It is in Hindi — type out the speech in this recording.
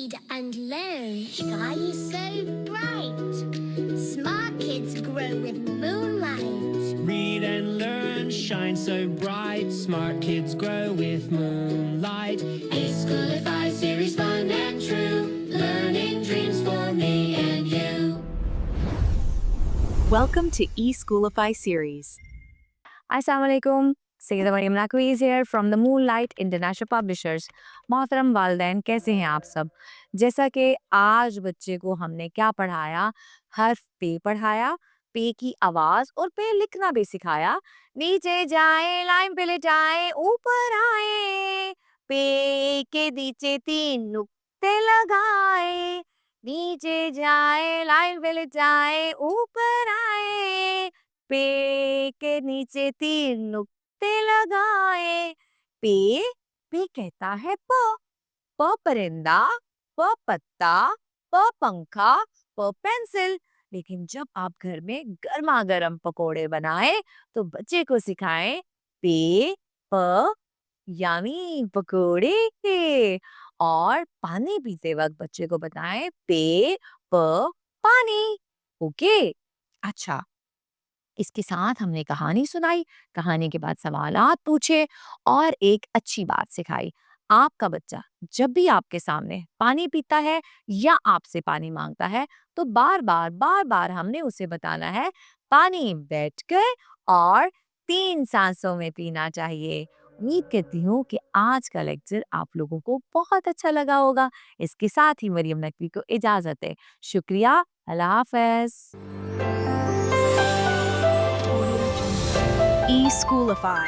Read and learn, shine so bright. Smart kids grow with moonlight. Read and learn, shine so bright. Smart kids grow with moonlight. eSchoolify series, fun and true. Learning dreams for me and you. Welcome to eSchoolify series. Assalamualaikum. Sayyida Maryam Naqvi here from the Moonlight International Publishers. मोहतरम वालिदैन कैसे हैं आप सब? जैसा कि आज बच्चे को हमने क्या पढ़ाया, हर्फ पे पढ़ाया, पे की आवाज और पे लिखना भी सिखाया। नीचे जाए, लाइन पे लेटाए, ऊपर आए, पे के नीचे 3 नुक्ते लगाए। नीचे जाए, लाइन पे लेटाए, ऊपर आए, पे के नीचे 3 नुक्ते लगाए। पे कहता है प परिंदा, प पत्ता, प पंखा, प पेंसिल। लेकिन जब आप घर में गर्मा गर्म पकोड़े बनाए तो बच्चे को सिखाएं पे प यानी पकोड़े, और पानी पीते वक्त बच्चे को बताएं पे प पानी। ओके, अच्छा, इसके साथ हमने कहानी सुनाई, कहानी के बाद सवालात पूछे और एक अच्छी बात सिखाई। आपका बच्चा जब भी आपके सामने पानी पीता है या आपसे पानी मांगता है तो बार बार हमने उसे बताना है पानी बैठकर और 3 सांसों में पीना चाहिए। उम्मीद करती हूँ कि आज का लेक्चर आप लोगों को बहुत अच्छा लगा होगा। इसके साथ ही मरियम नकवी को इजाजत है। शुक्रिया, अल्लाह हाफ़िज़। eSchoolify.